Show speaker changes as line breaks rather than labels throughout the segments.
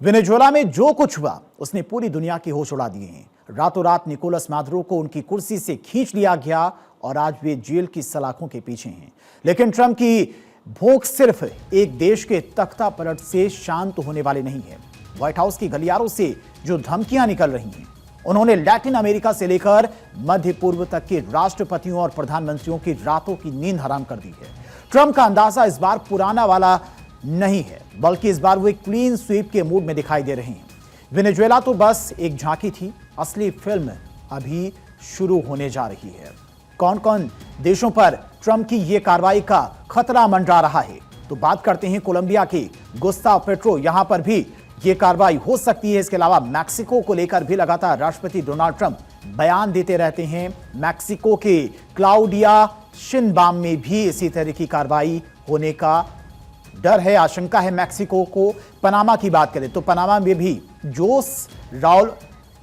Venezuela में जो कुछ हुआ उसने पूरी दुनिया के होश उड़ा दिए हैं। रातों रात निकोलस मादुरो को उनकी कुर्सी से खींच लिया गया और आज वे जेल की सलाखों के पीछे हैं। लेकिन ट्रंप की भूख सिर्फ एक देश के तख्ता पलट से शांत होने वाली नहीं है। व्हाइट हाउस की गलियारों से जो धमकियां निकल रही हैं, उन्होंने लैटिन अमेरिका से लेकर मध्य पूर्व तक के राष्ट्रपतियों और प्रधानमंत्रियों की रातों की नींद हराम कर दी है। ट्रंप का अंदाजा इस बार पुराना वाला नहीं है, बल्कि इस बार वे क्लीन स्वीप के मूड में दिखाई दे रहे हैं। वेनेजुएला तो बस एक झांकी थी, असली फिल्म अभी शुरू होने जा रही है। कौन कौन देशों पर ट्रंप की यह कार्रवाई का खतरा मंडरा रहा है, तो बात करते हैं कोलंबिया के गुस्ताव पेट्रो। यहां पर भी यह कार्रवाई हो सकती है। इसके अलावा मैक्सिको को लेकर भी लगातार राष्ट्रपति डोनाल्ड ट्रंप बयान देते रहते हैं। मैक्सिको के क्लाउडिया शिनबाम में भी इसी तरह की कार्रवाई होने का डर है, आशंका है मैक्सिको को। पनामा की बात करें तो पनामा में भी जोस राउल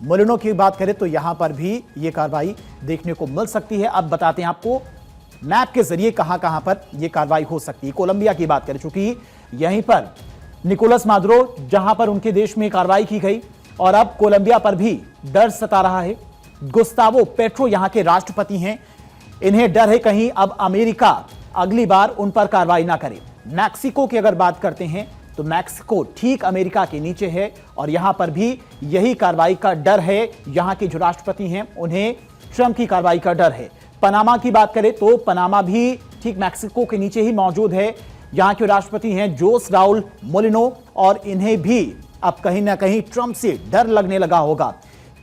मोलिनो की बात करें तो यहां पर भी यह कार्रवाई देखने को मिल सकती है। अब बताते हैं आपको मैप के जरिए कहां कहां पर यह कार्रवाई हो सकती है। कोलंबिया की बात करें, चूंकि यहीं पर निकोलस मादुरो जहां पर उनके देश में कार्रवाई की गई और अब कोलंबिया पर भी डर सता रहा है। गुस्तावो पेट्रो यहां के राष्ट्रपति हैं, इन्हें डर है कहीं अब अमेरिका अगली बार उन पर कार्रवाई ना करे। मैक्सिको की अगर बात करते हैं तो मैक्सिको ठीक अमेरिका के नीचे है और यहां पर भी यही कार्रवाई का डर है। यहां के जो राष्ट्रपति हैं उन्हें ट्रंप की कार्रवाई का डर है। पनामा की बात करें तो पनामा भी ठीक मैक्सिको के नीचे ही मौजूद है। यहां के राष्ट्रपति हैं जोस राउल मोलिनो और इन्हें भी अब कहीं ना कहीं ट्रंप से डर लगने लगा होगा।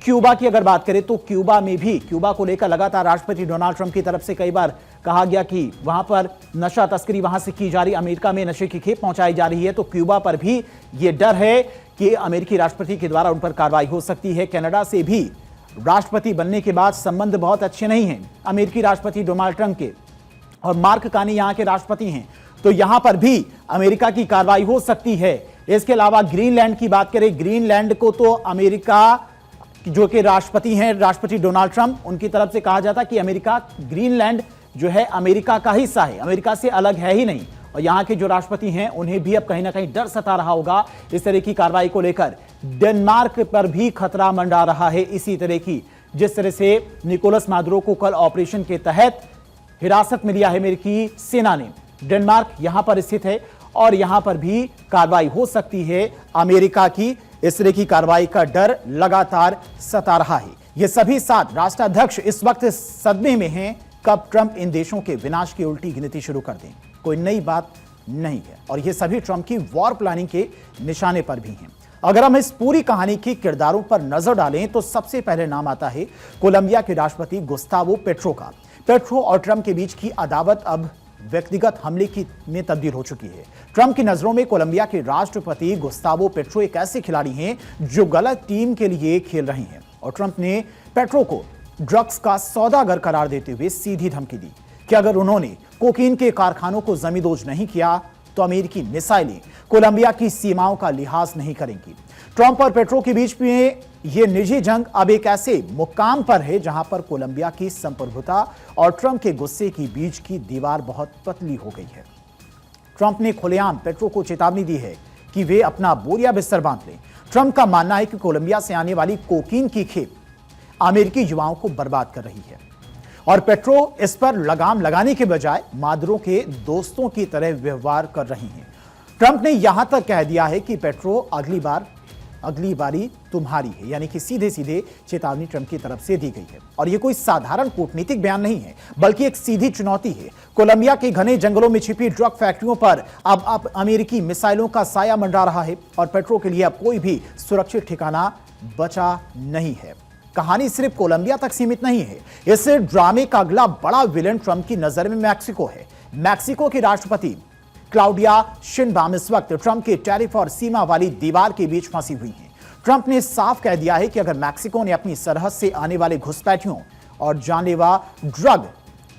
क्यूबा की अगर बात करें तो क्यूबा में भी क्यूबा को लेकर लगातार राष्ट्रपति डोनाल्ड ट्रंप की तरफ से कई बार कहा गया कि वहां पर नशा तस्करी वहां से की जा रही, अमेरिका में नशे की खेप पहुंचाई जा रही है। तो क्यूबा पर भी यह डर है कि अमेरिकी राष्ट्रपति के द्वारा उन पर कार्रवाई हो सकती है। कनाडा से भी राष्ट्रपति बनने के बाद संबंध बहुत अच्छे नहीं हैं अमेरिकी राष्ट्रपति डोनाल्ड ट्रंप के, और मार्क कार्नी यहां के राष्ट्रपति हैं, तो यहां पर भी अमेरिका की कार्रवाई हो सकती है। इसके अलावा ग्रीनलैंड की बात करें, ग्रीनलैंड को तो अमेरिका जो कि राष्ट्रपति हैं राष्ट्रपति डोनाल्ड ट्रंप, उनकी तरफ से कहा जाता कि अमेरिका ग्रीनलैंड जो है अमेरिका का हिस्सा है, अमेरिका से अलग है ही नहीं। और यहां के जो राष्ट्रपति हैं उन्हें भी अब कहीं ना कहीं डर सता रहा होगा इस तरह की कार्रवाई को लेकर। डेनमार्क पर भी खतरा मंडरा रहा है इसी तरह की, जिस तरह से निकोलस मादुरो को कल ऑपरेशन के तहत हिरासत में लिया है अमेरिकी सेना ने। डेनमार्क यहां पर स्थित है और यहां पर भी कार्रवाई हो सकती है अमेरिका की। इस तरह की कार्रवाई का डर लगातार सता रहा है। ये सभी 7 राष्ट्राध्यक्ष इस वक्त सदमे में हैं कब ट्रंप इन देशों के विनाश की उल्टी गिनती शुरू कर दें। कोई नई बात नहीं है और ये सभी ट्रंप की वॉर प्लानिंग के निशाने पर भी हैं। अगर हम इस पूरी कहानी के किरदारों पर नजर डालें तो सबसे पहले नाम आता है कोलंबिया के राष्ट्रपति गुस्तावो पेट्रो का। पेट्रो और ट्रंप के बीच की अदावत अब व्यक्तिगत हमले की में तब्दील हो चुकी है। ट्रंप की नजरों में कोलंबिया के राष्ट्रपति गुस्तावो पेट्रो एक ऐसे खिलाड़ी हैं जो गलत टीम के लिए खेल रहे हैं, और ट्रंप ने पेट्रो को ड्रग्स का सौदागर करार देते हुए सीधी धमकी दी कि अगर उन्होंने कोकीन के कारखानों को जमींदोज नहीं किया तो अमेरिकी मिसाइलें कोलंबिया की सीमाओं का लिहाज नहीं करेंगी। ट्रंप और पेट्रो के बीच में यह निजी जंग अब एक ऐसे मुकाम पर है जहां पर कोलंबिया की संप्रभुता और ट्रंप के गुस्से के बीच की दीवार बहुत पतली हो गई है। ट्रंप ने खुलेआम पेट्रो को चेतावनी दी है कि वे अपना बोरिया बिस्तर बांध लें। ट्रंप का मानना है कि कोलंबिया से आने वाली कोकीन की खेप अमेरिकी युवाओं को बर्बाद कर रही है और पेट्रो इस पर लगाम लगाने के बजाय मादुरो के दोस्तों की तरह व्यवहार कर रही हैं। ट्रंप ने यहां तक कह दिया है कि पेट्रो अगली बारी तुम्हारी है, यानी कि सीधे सीधे चेतावनी ट्रंप की तरफ से दी गई है। और यह कोई साधारण कूटनीतिक बयान नहीं है, बल्कि एक सीधी चुनौती है। कोलंबिया के घने जंगलों में छिपी ड्रग फैक्ट्रियों पर अब अमेरिकी मिसाइलों का साया मंडरा रहा है और पेट्रो के लिए अब कोई भी सुरक्षित ठिकाना बचा नहीं है। कहानी सिर्फ कोलंबिया तक सीमित नहीं है। इस ड्रामे का अगला बड़ा विलेन ट्रंप की नजर में मैक्सिको है। मैक्सिको की राष्ट्रपति क्लाउडिया शिनबाम इस वक्त ट्रंप के टैरिफ और सीमा वाली दीवार के बीच फंसी हुई हैं। ट्रंप ने साफ कह दिया है कि अगर मैक्सिको ने अपनी सरहद से आने वाले घुसपैठियों और जानलेवा ड्रग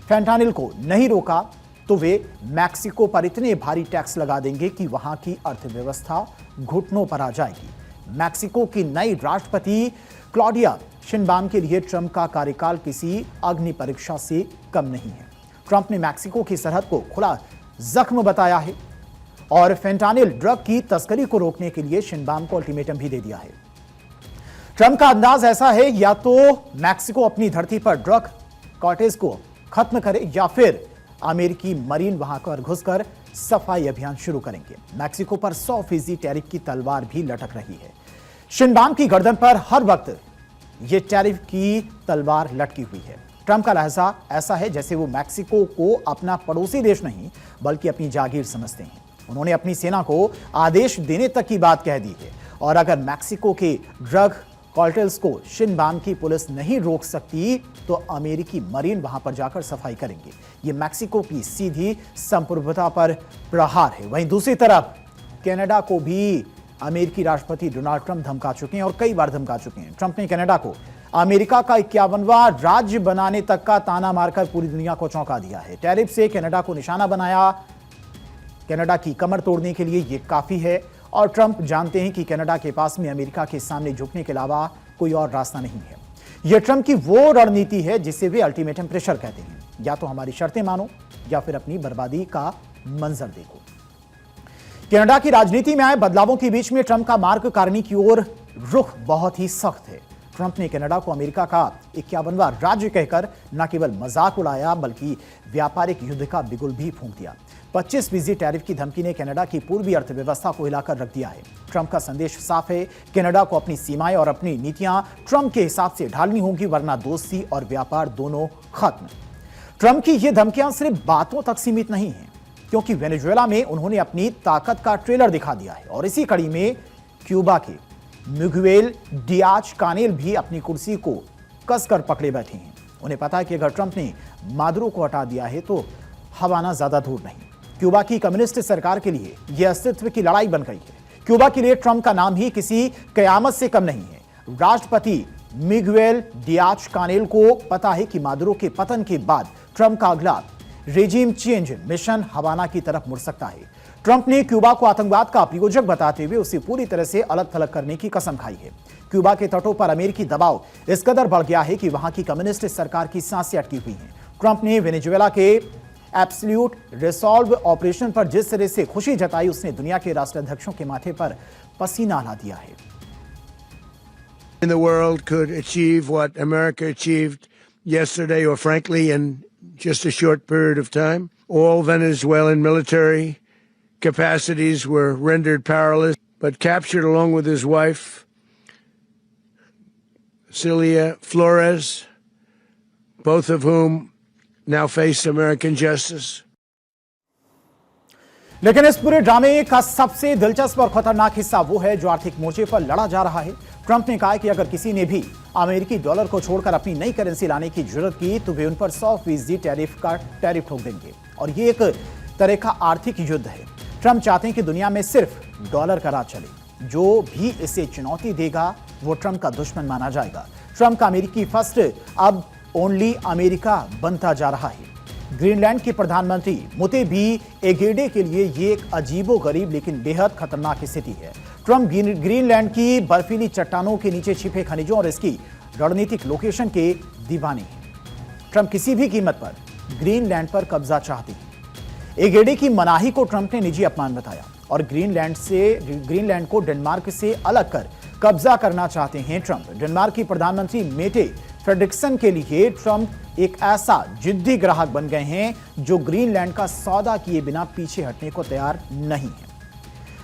फेंटानिल को नहीं रोका तो वे मैक्सिको पर इतने भारी टैक्स लगा देंगे कि वहां की अर्थव्यवस्था घुटनों पर आ जाएगी। मैक्सिको की नई राष्ट्रपति क्लाउडिया शिनबाम के लिए ट्रंप का कार्यकाल किसी अग्नि परीक्षा से कम नहीं है। ट्रंप ने मैक्सिको की सरहद को खुला जख्म बताया है और फेंटानिल ड्रग की तस्करी को रोकने के लिए शिनबाम को अल्टीमेटम भी दे दिया है। ट्रंप का अंदाज ऐसा है, या तो मैक्सिको अपनी धरती पर ड्रग कार्टेल्स को खत्म करे या फिर अमेरिकी मरीन वहां पर घुसकर सफाई अभियान शुरू करेंगे। मैक्सिको पर 100% टैरिफ की तलवार भी लटक रही है। शिनबाम की गर्दन पर हर वक्त यह टैरिफ की तलवार लटकी हुई है। ट्रंप का लहजा ऐसा है जैसे वो मैक्सिको को अपना पड़ोसी देश नहीं बल्कि अपनी जागीर समझते हैं। उन्होंने अपनी सेना को आदेश देने तक की बात कह दी है, और अगर मैक्सिको के ड्रग कार्टेल्स को शिनबाम की पुलिस नहीं रोक सकती तो अमेरिकी मरीन वहां पर जाकर सफाई करेंगे। यह मैक्सिको की सीधी संप्रभुता पर प्रहार है। वहीं दूसरी तरफ कनाडा को भी अमेरिकी राष्ट्रपति डोनाल्ड ट्रंप धमका चुके हैं, और कई बार धमका चुके हैं। ट्रंप ने कनाडा को अमेरिका का 51वां राज्य बनाने तक का ताना मारकर पूरी दुनिया को चौंका दिया है। टैरिफ से कनाडा को निशाना बनाया। कनाडा की कमर तोड़ने के लिए यह काफी है, और ट्रंप जानते हैं कि कनाडा के पास में अमेरिका के सामने झुकने के अलावा कोई और रास्ता नहीं है। यह ट्रंप की वो रणनीति है जिसे वे अल्टीमेटम प्रेशर कहते हैं, या तो हमारी शर्तें मानो या फिर अपनी बर्बादी का मंजर देखो। कनाडा की राजनीति में आए बदलावों के बीच में ट्रंप का मार्ग कारणी की ओर रुख बहुत ही सख्त है। ट्रंप ने कनाडा को अमेरिका का 51वां राज्य कहकर न केवल मजाक उड़ाया बल्कि व्यापारिक युद्ध का बिगुल भी फूंक दिया। 25% टैरिफ की धमकी ने कनाडा की पूर्वी अर्थव्यवस्था को हिलाकर रख दिया है। ट्रंप का संदेश साफ है, कनाडा को अपनी सीमाएं और अपनी नीतियां ट्रंप के हिसाब से ढालनी होंगी, वरना दोस्ती और व्यापार दोनों खत्म। ट्रंप की ये धमकियां सिर्फ बातों तक सीमित नहीं है, क्योंकि वेनेजुएला में उन्होंने अपनी ताकत का ट्रेलर दिखा दिया है, और इसी कड़ी में क्यूबा के मिगुएल डियाज कानेल भी अपनी कुर्सी को कसकर पकड़े बैठे हैं। उन्हें पता है कि अगर ट्रंप ने मादुरो को हटा दिया है तो हवाना ज्यादा दूर नहीं। क्यूबा की कम्युनिस्ट सरकार के लिए यह अस्तित्व की लड़ाई बन गई है। क्यूबा के लिए ट्रंप का नाम ही किसी कयामत से कम नहीं है। राष्ट्रपति मिगुएल डियाज कानेल को पता है कि मादुरो के पतन के बाद ट्रंप का अगला रेजिम चेंज मिशन हवाना की तरफ मुड़ सकता है। ट्रंप ने क्यूबा को आतंकवाद का प्रायोजक बताते हुए उसे पूरी तरह से अलग थलग करने की कसम खाई है। क्यूबा के तटों पर अमेरिकी दबाव इस कदर बढ़ गया है कि वहां की कम्युनिस्ट सरकार की सांसें अटकी हुई हैं। ट्रंप ने वेनेजुएला के एब्सोल्यूट रिसॉल्व ऑपरेशन पर जिस तरह से खुशी जताई, उसने दुनिया के राष्ट्राध्यक्षों के माथे पर पसीना ला दिया है।
In the world could achieve what America achieved yesterday, or frankly in just a short period of time. All Venezuelan military capacities were rendered powerless, but captured along with his wife, Celia Flores, both of whom now face American justice.
लेकिन इस पूरे ड्रामे का सबसे दिलचस्प और खतरनाक हिस्सा वो है जो आर्थिक मोर्चे पर लड़ा जा रहा है। ट्रंप ने कहा कि अगर किसी ने भी अमेरिकी डॉलर को छोड़कर अपनी नई करेंसी लाने की जरूरत की तो वे उन पर 100% टैरिफ ठोक देंगे, और ये एक तरह का आर्थिक युद्ध है। ट्रंप चाहते हैं कि दुनिया में सिर्फ डॉलर का राज चले। जो भी इसे चुनौती देगा वो ट्रंप का दुश्मन माना जाएगा। ट्रंप का अमेरिकी फर्स्ट अब ओनली अमेरिका बनता जा रहा है। ग्रीनलैंड के प्रधानमंत्री मुतेबी एगेडे के लिए ये एक अजीबोगरीब लेकिन बेहद खतरनाक स्थिति है। ट्रंप ग्रीनलैंड की बर्फीली चट्टानों के नीचे छिपे खनिजों और इसकी रणनीतिक लोकेशन के दीवाने हैं। ट्रंप किसी भी कीमत पर ग्रीनलैंड पर कब्जा चाहते हैं। एगेडे की मनाही को ट्रंप ने निजी अपमान बताया, और ग्रीनलैंड को डेनमार्क से अलग कर कब्जा करना चाहते हैं ट्रंप। डेनमार्क की प्रधानमंत्री मेटे फ्रेडरिक्सन के लिए ट्रंप एक ऐसा जिद्दी ग्राहक बन गए हैं जो ग्रीनलैंड का सौदा किए बिना पीछे हटने को तैयार नहीं है।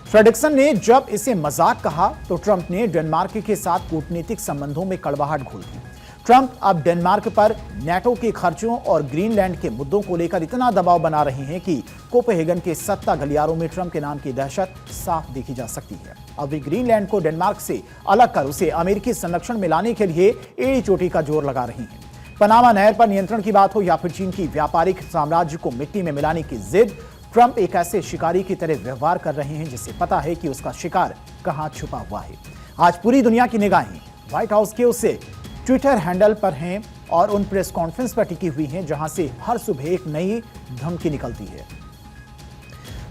फ्रेडरिक्सन ने जब इसे मजाक कहा तो ट्रंप ने डेनमार्क के साथ कूटनीतिक संबंधों में कड़वाहट घोल दी। ट्रंप अब डेनमार्क पर नेटो के खर्चों और ग्रीनलैंड के मुद्दों को लेकर इतना दबाव बना रहे हैं कि कोपेनहेगन के सत्ता गलियारों में ट्रंप के नाम की दहशत साफ देखी जा सकती है। अब वे ग्रीनलैंड को डेनमार्क से अलग कर उसे अमेरिकी संरक्षण में लाने के लिए एड़ी चोटी का जोर लगा रही हैं। पनामा नहर पर नियंत्रण की बात हो या फिर चीन की व्यापारिक साम्राज्य को मिट्टी में मिलाने की जिद, ट्रंप एक ऐसे शिकारी की तरह व्यवहार कर रहे हैं जिसे पता है कि उसका शिकार कहां छुपा हुआ है। आज पूरी दुनिया की निगाहें व्हाइट हाउस के उससे ट्विटर हैंडल पर हैं और उन प्रेस कॉन्फ्रेंस पर टिकी हुई हैं जहां से हर सुबह एक नई धमकी निकलती है।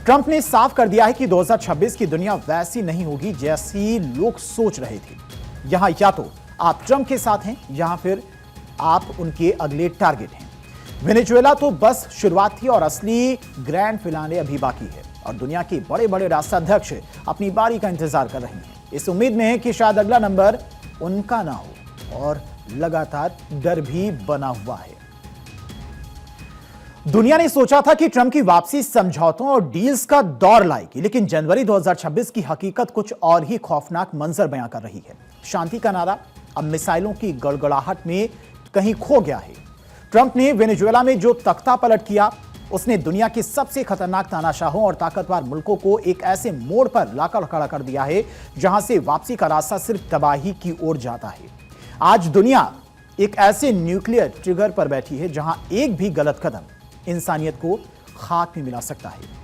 ट्रंप ने साफ कर दिया है कि 2026 की दुनिया वैसी नहीं होगी जैसी लोग सोच रहे थे। यहां या तो आप ट्रंप के साथ हैं या फिर आप उनके अगले टारगेट हैं। वेनेजुएला तो बस शुरुआत थी और असली ग्रैंड फिनाले अभी बाकी है। और दुनिया के बड़े बड़े राष्ट्राध्यक्ष अपनी बारी का इंतजार कर रहे हैं, इस उम्मीद में है कि शायद अगला नंबर उनका ना हो, और लगातार डर भी बना हुआ है। दुनिया ने सोचा था कि ट्रंप की वापसी समझौतों और डील्स का दौर लाएगी, लेकिन जनवरी 2026 की हकीकत कुछ और ही खौफनाक मंजर बयां कर रही है। शांति का नारा अब मिसाइलों की गड़गड़ाहट में कहीं खो गया है। ट्रंप ने वेनेजुएला में जो तख्ता पलट किया, उसने दुनिया के सबसे खतरनाक तानाशाहों और ताकतवर मुल्कों को एक ऐसे मोड़ पर लाकर खड़ा कर दिया है जहां से वापसी का रास्ता सिर्फ तबाही की ओर जाता है। आज दुनिया एक ऐसे न्यूक्लियर ट्रिगर पर बैठी है जहां एक भी गलत कदम इंसानियत को खाक में मिला सकता है।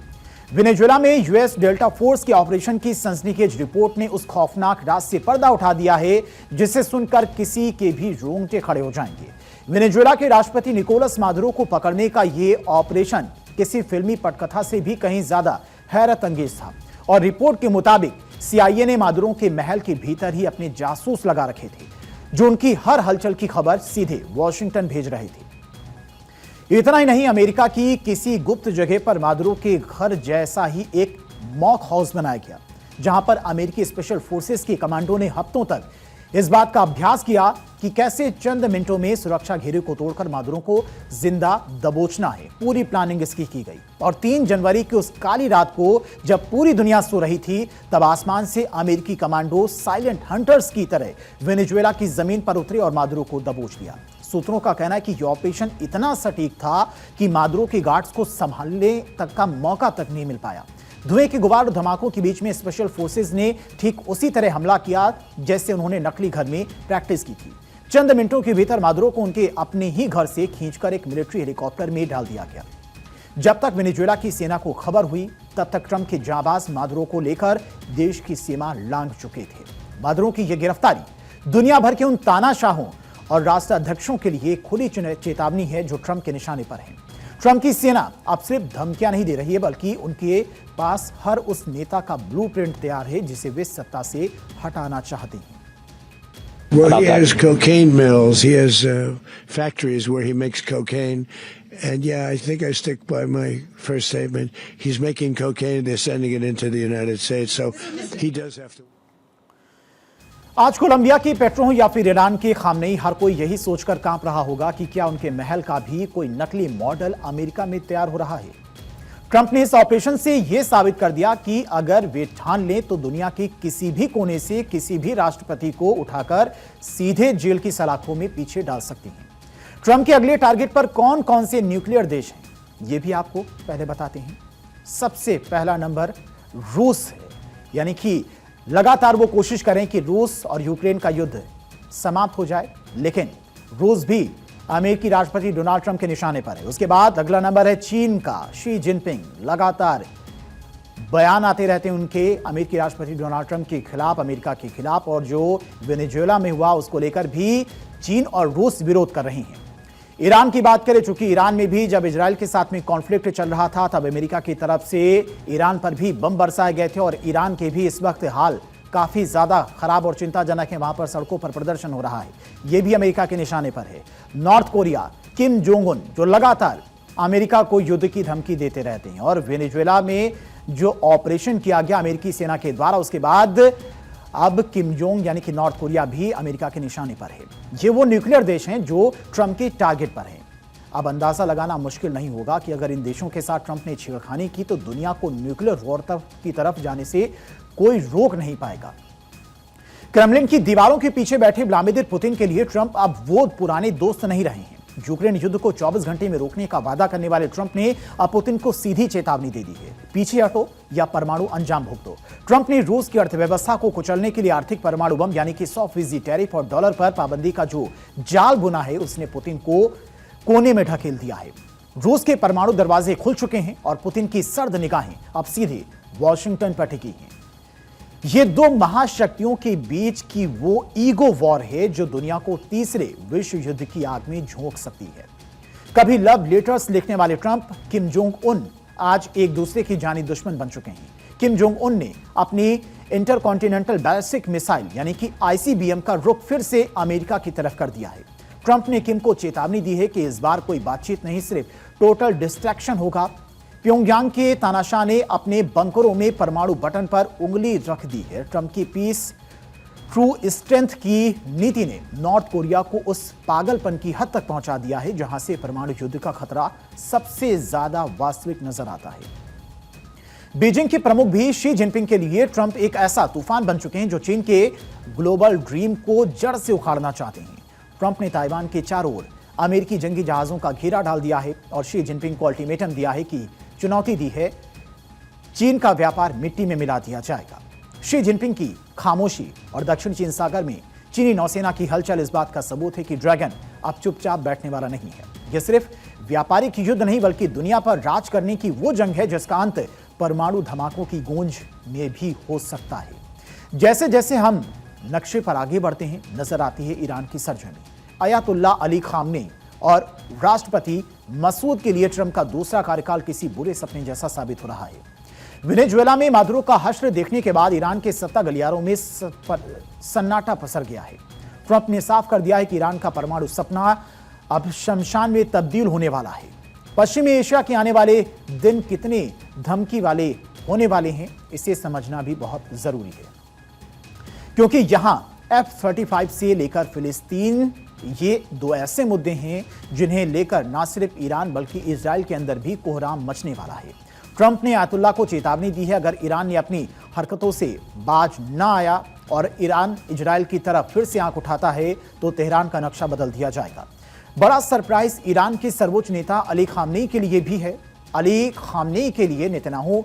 वेनेजुएला में यूएस डेल्टा फोर्स के ऑपरेशन की सनसनीखेज रिपोर्ट ने उस खौफनाक राज से पर्दा उठा दिया है जिसे सुनकर किसी के भी रोंगटे खड़े हो जाएंगे। वेनेजुएला के राष्ट्रपति निकोलस मादुरो को पकड़ने का यह ऑपरेशन किसी फिल्मी पटकथा से भी कहीं ज्यादा हैरत अंगेज था, और रिपोर्ट के मुताबिक सीआईए ने मादुरो के महल के भीतर ही अपने जासूस लगा रखे थे जो उनकी हर हलचल की खबर सीधे वॉशिंगटन भेज रहे थे। इतना ही नहीं, अमेरिका की किसी गुप्त जगह पर मादुरो के घर जैसा ही एक मॉक हाउस बनाया गया जहां पर अमेरिकी स्पेशल फोर्सेस के कमांडो ने हफ्तों तक इस बात का अभ्यास किया कि कैसे चंद मिनटों में सुरक्षा घेरे को तोड़कर मादुरो को जिंदा दबोचना है। पूरी प्लानिंग इसकी की गई, और 3 जनवरी की उस काली रात को जब पूरी दुनिया सो रही थी, तब आसमान से अमेरिकी कमांडो साइलेंट हंटर्स की तरह वेनेजुएला की जमीन पर उतरे और मादुरो को दबोच लिया। सूत्रों का कहना है कि यह ऑपरेशन इतना सटीक था कि मादुरो के गार्ड्स को संभालने तक का मौका तक नहीं मिल पाया। धुएं के गुबार और धमाकों के बीच में स्पेशल फोर्सेस ने ठीक उसी तरह हमला किया जैसे उन्होंने नकली घर में प्रैक्टिस की थी। चंद मिनटों के भीतर मादुरो को उनके अपने ही घर से खींचकर एक मिलिट्री हेलीकॉप्टर में डाल दिया गया। जब तक वेनेजुएला की सेना को खबर हुई, तब तक ट्रंप के जाबाज मादुरो को लेकर देश की सीमा लांघ चुके थे। मादुरो की यह गिरफ्तारी दुनिया भर के उन तानाशाहों और राष्ट्राध्यक्षों के लिए खुली चेतावनी है जो ट्रंप के निशाने पर हैं। ट्रंप की सेना अब सिर्फ धमकियां नहीं दे रही है, बल्कि उनके पास हर उस नेता का ब्लूप्रिंट तैयार है जिसे वे सत्ता से हटाना चाहते हैं।
Well, he has cocaine mills. He has factories where he makes cocaine. And yeah, I think I stick by my first statement. He's making cocaine. They're sending it into the United States. So he does have to.
आज Colombia की petro या फिर Iran की Khamenei, हर कोई यही सोचकर कांप रहा होगा कि क्या उनके महल का भी कोई नकली मॉडल अमेरिका में तैयार हो रहा है। ट्रंप ने इस ऑपरेशन से यह साबित कर दिया कि अगर वे ठान लें तो दुनिया के किसी भी कोने से किसी भी राष्ट्रपति को उठाकर सीधे जेल की सलाखों में पीछे डाल सकती हैं। ट्रंप के अगले टारगेट पर कौन कौन से न्यूक्लियर देश हैं, यह भी आपको पहले बताते हैं। सबसे पहला नंबर रूस है, यानी कि लगातार वो कोशिश करें कि रूस और यूक्रेन का युद्ध समाप्त हो जाए, लेकिन रूस भी अमेरिकी राष्ट्रपति डोनाल्ड ट्रंप के निशाने पर है। उसके बाद अगला नंबर है चीन का, शी जिनपिंग। लगातार बयान आते रहते हैं उनके अमेरिकी राष्ट्रपति डोनाल्ड ट्रंप के खिलाफ, अमेरिका के खिलाफ, और जो वेनेजुएला में हुआ उसको लेकर भी चीन और रूस विरोध कर रहे हैं। ईरान की बात करें, चूंकि ईरान में भी जब इजराइल के साथ में कॉन्फ्लिक्ट चल रहा था, तब अमेरिका की तरफ से ईरान पर भी बम बरसाए गए थे, और ईरान के भी इस वक्त हाल काफी ज्यादा खराब और चिंताजनक है। वहां पर सड़कों पर प्रदर्शन हो रहा है, यह भी अमेरिका के निशाने पर है। North Korea, Kim Jong Un, जो लगातार अमेरिका को युद्ध की धमकी देते रहते हैं, और वेनेजुएला में जो ऑपरेशन किया गया अमेरिकी सेना के द्वारा, उसके बाद अब किम जोंग यानी कि नॉर्थ कोरिया भी अमेरिका के निशाने पर है। ये वो न्यूक्लियर देश हैं जो ट्रंप के टारगेट पर हैं। अब अंदाजा लगाना मुश्किल नहीं होगा कि अगर इन देशों के साथ ट्रंप ने छेड़खानी की तो दुनिया को न्यूक्लियर वॉर की तरफ जाने से कोई रोक नहीं पाएगा। क्रेमलिन की दीवारों के पीछे बैठे व्लादिमीर पुतिन के लिए ट्रंप अब वो पुराने दोस्त नहीं रहे हैं। यूक्रेन युद्ध को 24 घंटे में रोकने का वादा करने वाले ट्रंप ने अब पुतिन को सीधी चेतावनी दे दी है, पीछे हटो या परमाणु अंजाम भुगतो। ट्रंप ने रूस की अर्थव्यवस्था को कुचलने के लिए आर्थिक परमाणु बम यानी कि 100% टैरिफ और डॉलर पर पाबंदी का जो जाल बुना है, उसने पुतिन को कोने में ढकेल दिया है। रूस के परमाणु दरवाजे खुल चुके हैं और पुतिन की सर्द निगाहें अब सीधे वॉशिंगटन पर टिकी हैं। ये दो महाशक्तियों के बीच की वो ईगो वॉर है जो दुनिया को तीसरे विश्व युद्ध की आग में झोंक सकती है। कभी लव लेटर्स लिखने वाले ट्रंप, किम जोंग उन आज एक दूसरे की जानी दुश्मन बन चुके हैं। किम जोंग उन ने अपनी इंटरकॉन्टिनेंटल बैलिस्टिक मिसाइल यानी कि आईसीबीएम का रुख फिर से अमेरिका की तरफ कर दिया है। ट्रंप ने किम को चेतावनी दी है कि इस बार कोई बातचीत नहीं, सिर्फ टोटल डिस्ट्रैक्शन होगा। प्योंगयांग के तानाशाह ने अपने बंकरों में परमाणु बटन पर उंगली रख दी है। ट्रंप की पीस ट्रू स्ट्रेंथ की नीति ने नॉर्थ कोरिया को उस पागलपन की हद तक पहुंचा दिया है जहां से परमाणु युद्ध का खतरा सबसे ज्यादा वास्तविक नजर आता है। बीजिंग के प्रमुख भी शी जिनपिंग के लिए ट्रंप एक ऐसा तूफान बन चुके हैं जो चीन के ग्लोबल ड्रीम को जड़ से उखाड़ना चाहते हैं। ट्रंप ने ताइवान के चारों ओर अमेरिकी जंगी जहाजों का घेरा डाल दिया है और शी जिनपिंग को अल्टीमेटम दिया है कि चुनौती दी है, चीन का व्यापार मिट्टी में मिला दिया जाएगा। शी जिनपिंग की खामोशी और दक्षिण चीन सागर में चीनी नौसेना की हलचल इस बात का सबूत है कि ड्रैगन अब चुपचाप बैठने वाला नहीं है। यह सिर्फ व्यापारिक युद्ध नहीं बल्कि दुनिया पर राज करने की वो जंग है जिसका अंत परमाणु धमाकों की गूंज में भी हो सकता है। जैसे जैसे हम नक्शे पर आगे बढ़ते हैं नजर आती है ईरान की सरजमी। अयातुल्ला अली खामनेई और राष्ट्रपति मसूद के लिए ट्रंप का दूसरा कार्यकाल किसी बुरे सपने जैसा साबित हो रहा है। वेनेजुएला में मादुरो का हश्र देखने के बाद ईरान के सत्ता गलियारों में सन्नाटा पसर गया है। ट्रंप ने साफ कर दिया है कि ईरान का परमाणु सपना अब शमशान में तब्दील होने वाला है। पश्चिमी एशिया के आने वाले दिन कितने धमकी वाले होने वाले हैं इसे समझना भी बहुत जरूरी है, क्योंकि यहां F-35 से लेकर फिलिस्तीन ये दो ऐसे मुद्दे हैं जिन्हें लेकर न सिर्फ ईरान बल्कि इजराइल के अंदर भी कोहराम मचने वाला है। ट्रंप ने आयतुल्ला को चेतावनी दी है, अगर ईरान ने अपनी हरकतों से बाज न आया और ईरान इजराइल की तरफ फिर से आंख उठाता है तो तेहरान का नक्शा बदल दिया जाएगा। बड़ा सरप्राइज ईरान के सर्वोच्च नेता अली खामनेई के लिए भी है। अली खामनेई के लिए नेतन्याहू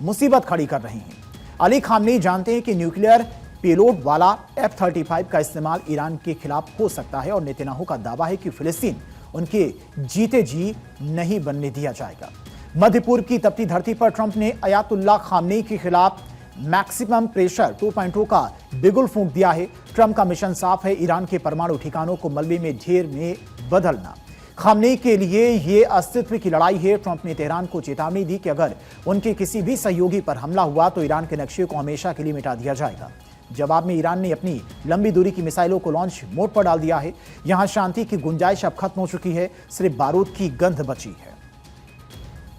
मुसीबत खड़ी कर रहे हैं। अली खामनेई जानते हैं कि न्यूक्लियर पेलोड वाला F-35 का इस्तेमाल ईरान के खिलाफ हो सकता है और नेतन्याहू का दावा है कि फिलिस्तीन उनके जीते जी नहीं बनने दिया जाएगा। मध्य पूर्व की तपती धरती पर ट्रंप ने अयातुल्ला खामनेई के खिलाफ मैक्सिमम प्रेशर 2.0 का बिगुल फूंक दिया है। ट्रंप का मिशन साफ है, ईरान के परमाणु ठिकानों को मलबे में ढेर में बदलना। खामनेई के लिए यह अस्तित्व की लड़ाई है। ट्रंप ने तेहरान को चेतावनी दी कि अगर उनके किसी भी सहयोगी पर हमला हुआ तो ईरान के नक्शे को हमेशा के लिए मिटा दिया जाएगा। जवाब में ईरान ने अपनी लंबी दूरी की मिसाइलों को लॉन्च मोड पर डाल दिया है। यहां शांति की गुंजाइश अब खत्म हो चुकी है, सिर्फ बारूद की गंध बची है।